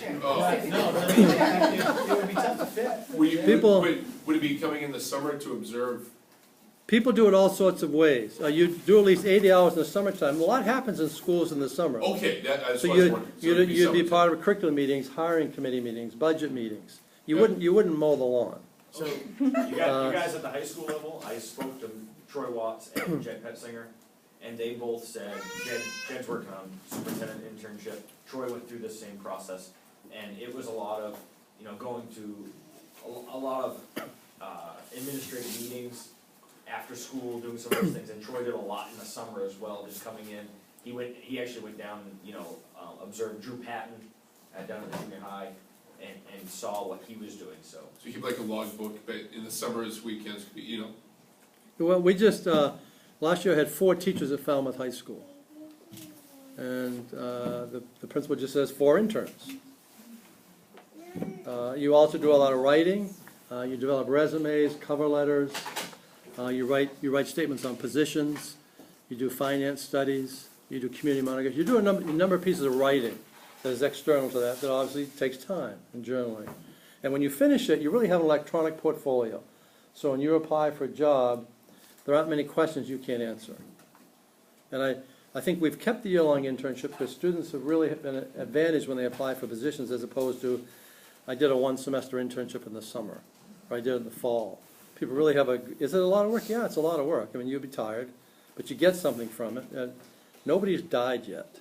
teacher. No, it would be tough to fit. People- Would it be coming in the summer to observe? People do it all sorts of ways. You do at least 80 hours in the summertime. A lot happens in schools in the summer. Okay, that's So what I was wondering. So it'd you'd be summertime. part of curriculum meetings, hiring committee meetings, budget meetings. You wouldn't mow the lawn. So, you guys at the high school level, I spoke to Troy Watts and Jed Petzinger, and they both said, Jed's working on superintendent internship, Troy went through this same process, and it was a lot of, going to a lot of administrative meetings after school, doing some of those things, and Troy did a lot in the summer as well, just coming in. He actually went down and, observed Drew Patton down at the junior high, and saw what he was doing, so. So you keep like a log book, but in the summers, weekends, Well, we just, last year I had 4 teachers at Falmouth High School. And the principal just says 4 interns. You also do a lot of writing. You develop resumes, cover letters. You write statements on positions. You do finance studies. You do community monitoring. You do a number of pieces of writing that is external to that obviously takes time and journaling. And when you finish it, you really have an electronic portfolio. So when you apply for a job, there aren't many questions you can't answer. And I think we've kept the year-long internship because students have really been advantaged when they apply for positions as opposed to, I did a 1-semester internship in the summer, or I did it in the fall. People really have is it a lot of work? Yeah, it's a lot of work. I mean, you'd be tired, but you get something from it. Nobody's died yet.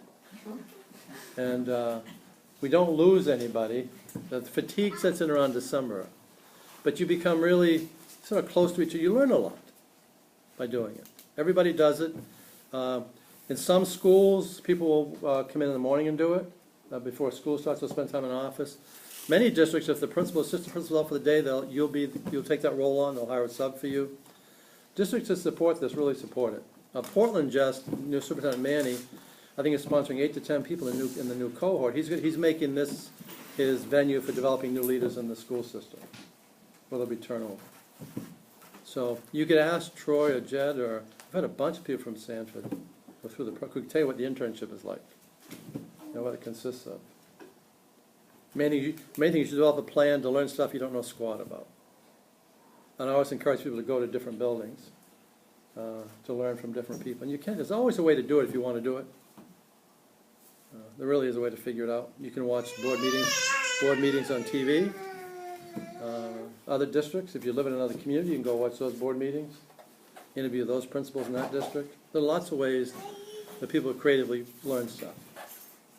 And we don't lose anybody. The fatigue sets in around December. But you become really sort of close to each other. You learn a lot by doing it. Everybody does it. In some schools, people will come in the morning and do it. Before school starts, they'll spend time in the office. Many districts, if the principal, assistant principal out for the day, you'll take that role on, they'll hire a sub for you. Districts that support this really support it. Portland just, new Superintendent Manny, I think is sponsoring 8 to 10 people in the new cohort. He's making this his venue for developing new leaders in the school system, where there'll be turnover. So you could ask Troy or Jed, or I've had a bunch of people from Sanford go through who could tell you what the internship is like, what it consists of. Main thing you should develop a plan to learn stuff you don't know squat about. And I always encourage people to go to different buildings to learn from different people. And you can. There's always a way to do it if you want to do it. There really is a way to figure it out. You can watch board meetings on TV. Other districts, if you live in another community, you can go watch those board meetings, interview those principals in that district. There are lots of ways that people creatively learn stuff.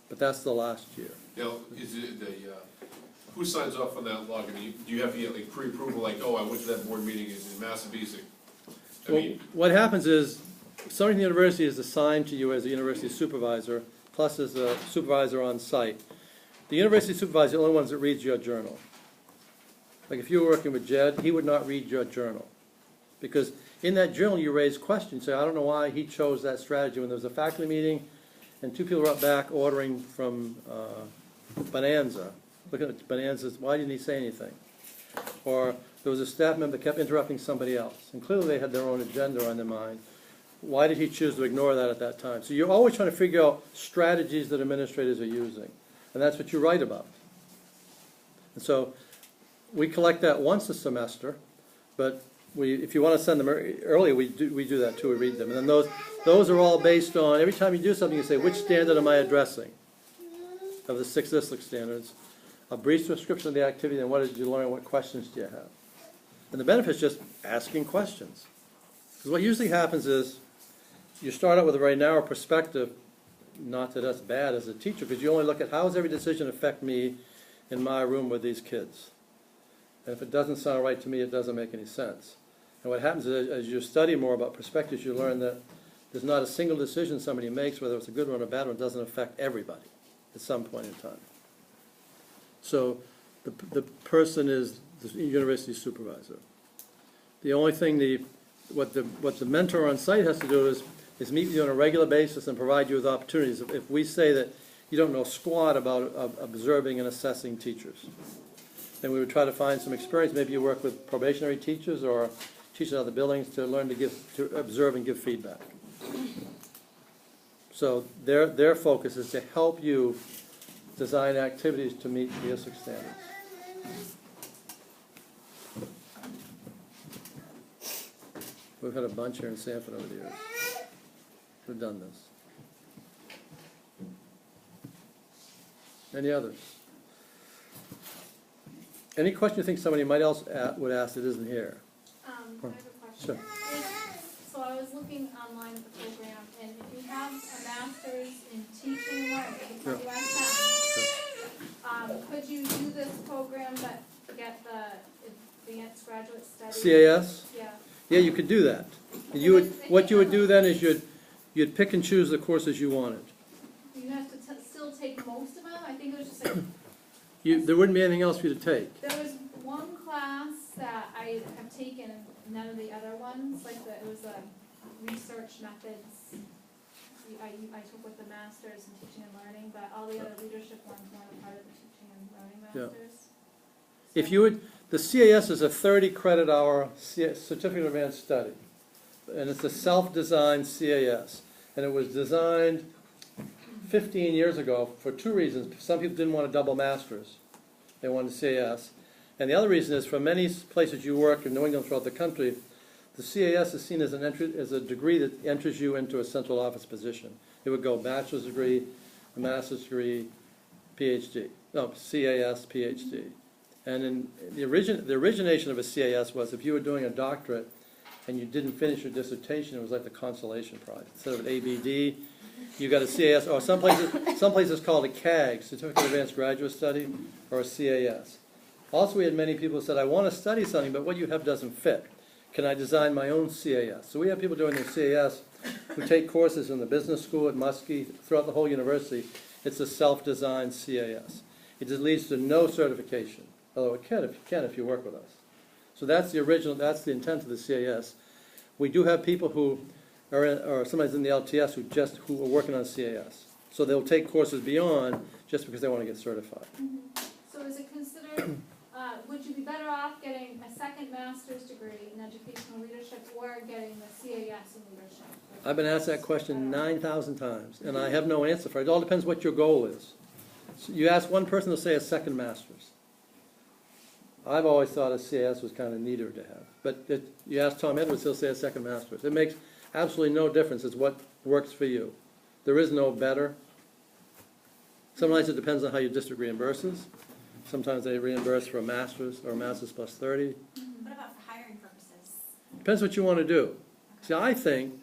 But that's the last year. Is it who signs off on that log? I mean, do you have to get like pre-approval, like, oh, I went to that board meeting, is it massive basic? What happens is, somebody in the university is assigned to you as a university supervisor, plus as a supervisor on site. The university supervisor is the only ones that reads your journal. Like if you were working with Jed, he would not read your journal. Because in that journal you raise questions. Say, I don't know why he chose that strategy. When there was a faculty meeting and 2 people were up back ordering from Bonanza, looking at Bonanza's, why didn't he say anything? Or there was a staff member that kept interrupting somebody else. And clearly they had their own agenda on their mind. Why did he choose to ignore that at that time? So you're always trying to figure out strategies that administrators are using. And that's what you write about. And so we collect that once a semester, but if you want to send them earlier, we do that too, we read them. And then those are all based on, every time you do something, you say, which standard am I addressing of the 6 ISLIC standards? A brief description of the activity, and what did you learn, what questions do you have? And the benefit is just asking questions. Because what usually happens is, you start out with a very narrow perspective, not that that's bad as a teacher, because you only look at how does every decision affect me in my room with these kids. And if it doesn't sound right to me, it doesn't make any sense. And what happens is, as you study more about perspectives, you learn that there's not a single decision somebody makes, whether it's a good one or a bad one, doesn't affect everybody at some point in time. So the person is the university supervisor. The only thing what the mentor on site has to do is meet with you on a regular basis and provide you with opportunities. If we say that you don't know squat about observing and assessing teachers, then we would try to find some experience. Maybe you work with probationary teachers or teachers in other buildings to learn to observe and give feedback. So their focus is to help you design activities to meet the ISIC standards. We've had a bunch here in Sanford over the years. We've done this. Any others? Any question you think somebody might else would ask that isn't here? I have a question. Sure. So I was looking online at the program, and if you have a master's in teaching and learning, it's Sure. USM, could you do this program but get the advanced graduate studies? CAS? Yeah. Yeah, you could do that. You would, what you would do then is you'd pick and choose the courses you wanted. You have to still take most of them? I think it was just like, There wouldn't be anything else for you to take. there was one class that I have taken and none of the other ones, like it was a research methods. I took with the masters in teaching and learning, but all the other leadership ones weren't a part of the teaching and learning masters. If you would, the CAS is a 30 credit hour certificate of advanced study. And it's a self-designed CAS. And it was designed 15 years ago for two reasons. Some people didn't want a double master's. They wanted CAS. And the other reason is for many places you work in New England throughout the country, the CAS is seen as a degree that enters you into a central office position. It would go bachelor's degree, a master's degree, PhD. No, CAS, PhD. And in the origination of a CAS was if you were doing a doctorate and you didn't finish your dissertation, it was like the consolation prize. Instead of an ABD, you got a CAS, or some places called a CAG, Certificate of Advanced Graduate Study, or a CAS. Also, we had many people who said, I want to study something, but what you have doesn't fit. Can I design my own CAS? So we have people doing their CAS who take courses in the business school at Muskie, throughout the whole university. It's a self-designed CAS. It just leads to no certification, although it can if you work with us. So that's the original, that's the intent of the CAS. We do have people who are or somebody's in the LTS who are working on CAS. So they'll take courses beyond just because they want to get certified. Mm-hmm. So is it considered, would you be better off getting a second master's degree in educational leadership or getting the CAS in leadership? I've been asked that question 9,000 times, and I have no answer for it. It all depends what your goal is. So you ask one person, they'll say a second master's. I've always thought a CAS was kind of neater to have. But you ask Tom Edwards, he'll say a second master's. It makes absolutely no difference. It's what works for you. There is no better. Sometimes it depends on how your district reimburses. Sometimes they reimburse for a master's or a master's plus 30. What about for hiring purposes? Depends what you want to do. See, I think,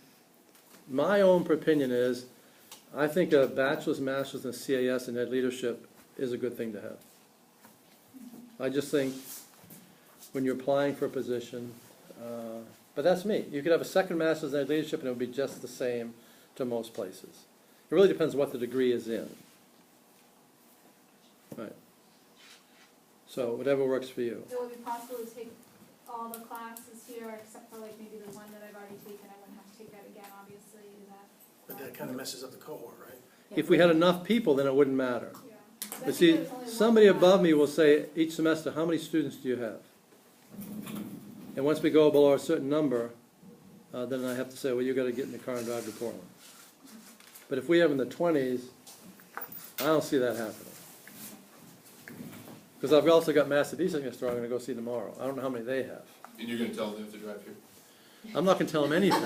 my own opinion is, I think a bachelor's, master's, and CAS in ed leadership is a good thing to have. I just think when you're applying for a position, but that's me. You could have a second master's in ed leadership and it would be just the same to most places. It really depends what the degree is in. Right. So whatever works for you. It would be possible to take all the classes here except for like maybe the one that I've already taken. I wouldn't have to take that again, obviously. Is that? But that kind of messes up the cohort, right? If we had enough people, then it wouldn't matter. Yeah. But see, somebody above me will say each semester, how many students do you have? And once we go below a certain number, then I have to say, well, you've got to get in the car and drive to Portland. But if we have in the 20s, I don't see that happening. Because I've also got Massachusetts next door I'm going to go see tomorrow. I don't know how many they have. And you're gonna tell them they have to drive here? I'm not going to tell them anything.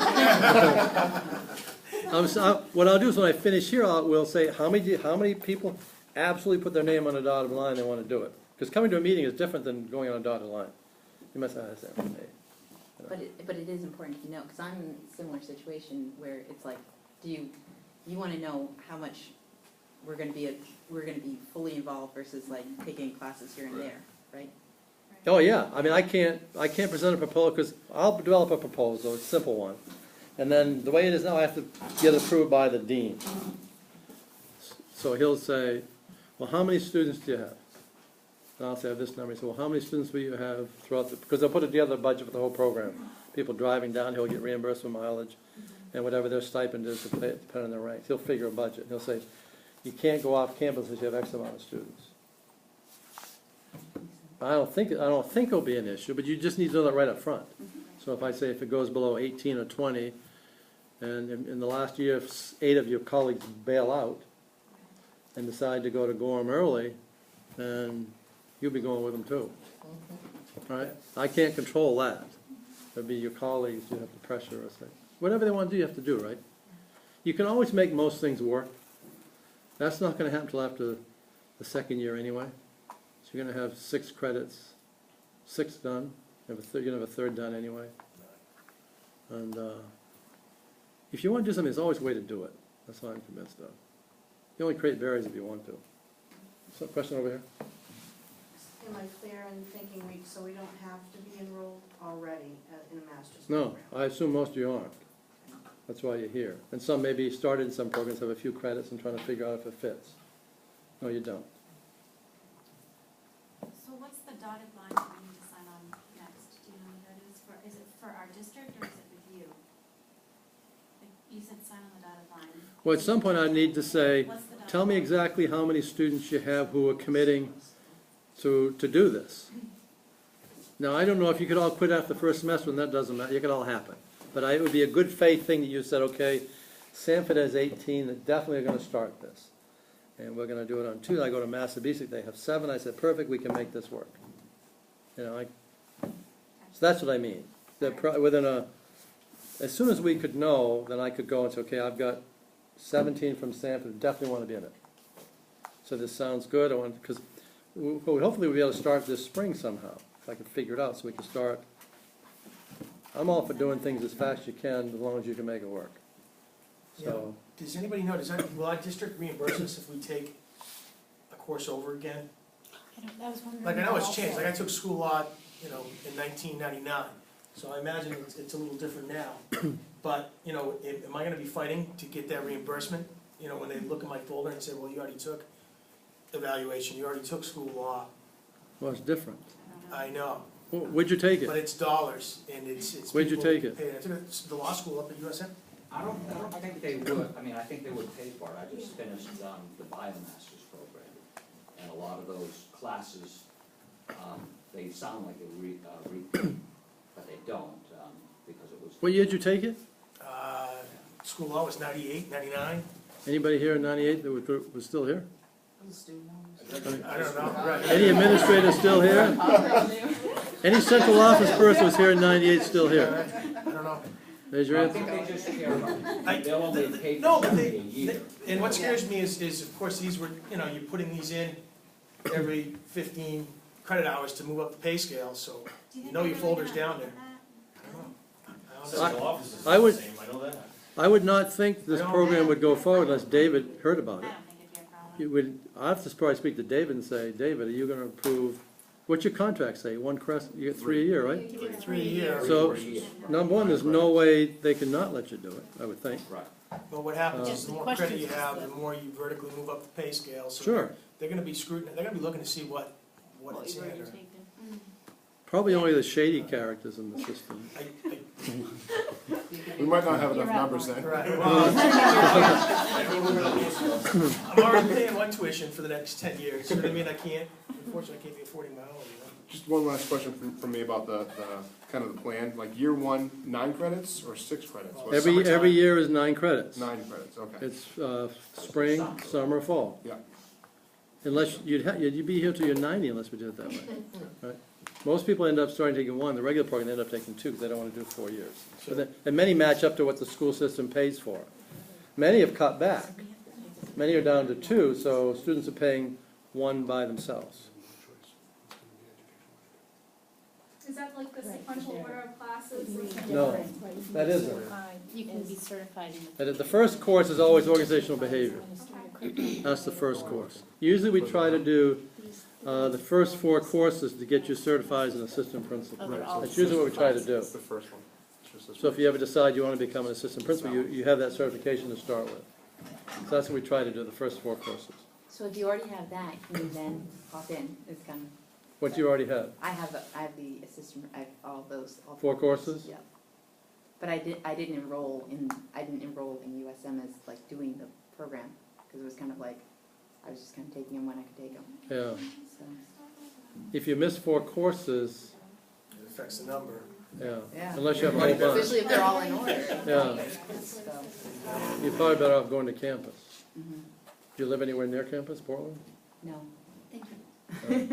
What I'll do is when I finish here, we'll say how many people absolutely put their name on a dotted line they want to do it. Because coming to a meeting is different than going on a dotted line. You must have that. But it is important to know, because I'm in a similar situation where it's like, you want to know how much we're going to be fully involved versus like taking classes here and there, right? Oh, yeah. I mean, I can't present a proposal because I'll develop a proposal, a simple one. And then the way it is now, I have to get it approved by the dean. So he'll say, well, how many students do you have? And I'll say, I have this number. He said, well, how many students will you have throughout the, because they'll put together a budget for the whole program. People driving down, he'll get reimbursed for mileage and whatever their stipend is, depending on their ranks. He'll figure a budget. He'll say, you can't go off campus unless you have X amount of students. I don't think it'll be an issue, but you just need to know that right up front. So if I say if it goes below 18 or 20, and in the last year, if 8 of your colleagues bail out, and decide to go to Gorham early, then you'll be going with them too. Right? I can't control that. It'd be your colleagues, you have to pressure or say, whatever they want to do, you have to do, right? You can always make most things work. That's not gonna happen till after the second year anyway. So you're gonna have 6 credits, 6 done, you're gonna have a third done anyway. And if you want to do something, there's always a way to do it. That's what I'm convinced of. You only create barriers if you want to. So, question over here? Am I clear in thinking so we don't have to be enrolled already in a master's No, program? I assume most of you aren't. That's why you're here. And some maybe started in some programs, have a few credits and trying to figure out if it fits. No, you don't. So what's the dotted line that we need to sign on next? Do you know what that is it for our district or is it with you? Like, you said sign on the dotted line. Well, at some point I need to say, What's the dotted tell me line? exactly how many students you have who are committing to do this. Now, I don't know if you could all quit after the first semester, and that doesn't matter, it could all happen. But it would be a good faith thing that you said, okay, Sanford has 18, they're definitely gonna start this. And we're gonna do it on 2, I go to Massabesic, they have 7, I said, perfect, we can make this work. You know, so that's what I mean. As soon as we could know, then I could go and say, okay, I've got 17 from Sanford, definitely wanna be in it. So this sounds good, because hopefully we'll be able to start this spring somehow, if I can figure it out, so we can start. I'm all for doing things as fast as you can, as long as you can make it work. So, Does anybody know, will our district reimburse us if we take a course over again? I was wondering. Like, I know it's changed, like I took school law, in 1999, so I imagine it's a little different now. But, am I gonna be fighting to get that reimbursement? When they look at my folder and say, well, you already took evaluation, you already took school law. well, it's different. I know, Where'd you take but it? it's dollars, and it's. Where'd you people take it? pay I took the law school up at USM. I don't think they would, I think they would pay for it, I just finished, the Biomaster's program. And a lot of those classes, they sound like a repeat, but they don't, because it was. What year did you take it? School law was 98, 99. Anybody here in 98 that was still here? I don't know, right. Any administrator still here? Any central office person was here in 98 still here? I don't know. Raise your I hand. think they just care about, I- they'll only pay No, for but something a year. And what scares me is of course, these were, you're putting these in every 15 credit hours to move up the pay scale, so Do you think know they're your really folder's gonna down look there. at that? I don't know. Central office is I would- the same, I know that. I would not think this program would go forward unless David heard about I it. don't think it'd be a problem. You would, I have to probably speak to David and say, David, are you gonna approve, what's your contract say? One crest, you get 3 a year, right? 3 a year. So- For a year. Number one, there's no way they can not let you do it, I would think. Right. But what happens is Just the the more question credit you is have, the- the more you vertically move up the pay scale, so Sure. they're gonna be scrutinized, they're gonna be looking to see what it's in. or- Mm. Probably only the shady characters in the system. We might not have enough You're out, numbers then. Right, well, I'm already paying one tuition for the next 10 years, you know what I mean? Unfortunately, I can't be affording my own, Just one last question from me about the kind of the plan, like year 1, 9 credits or 6 credits? What's Every summertime. year is 9 credits. 9 credits, okay. It's spring, summer, fall. Yeah. Unless, you'd be here till you're 90 unless we did it that way. Right? Most people end up starting taking 1, the regular program, they end up taking 2, because they don't want to do 4 years. And many match up to what the school system pays for. Many have cut back. Many are down to 2, so students are paying 1 by themselves. Is that like the sequential order of classes? No, that isn't. You can be certified in The first course is always organizational behavior. That's the first course. Usually we try to do the first 4 courses to get you certified as an assistant principal. That's usually what we try to do. That's the first one. So if you ever decide you want to become an assistant principal, you have that certification to start with. So that's what we try to do, the first 4 courses. So if you already have that, can you then hop in? It's kind of, What do you already have? I have the assistant, I have all those. all 4 courses? Yeah. But I didn't enroll in USM as like doing the program, because it was kind of like, I was just kind of taking them when I could take them, Yeah. so. If you miss 4 courses, it affects the number. yeah, Yeah. unless you have a whole bunch, Especially if they're all in order. Yeah. So, you're probably better off going to campus. mhm. Do you live anywhere near campus, Portland? No, thank you.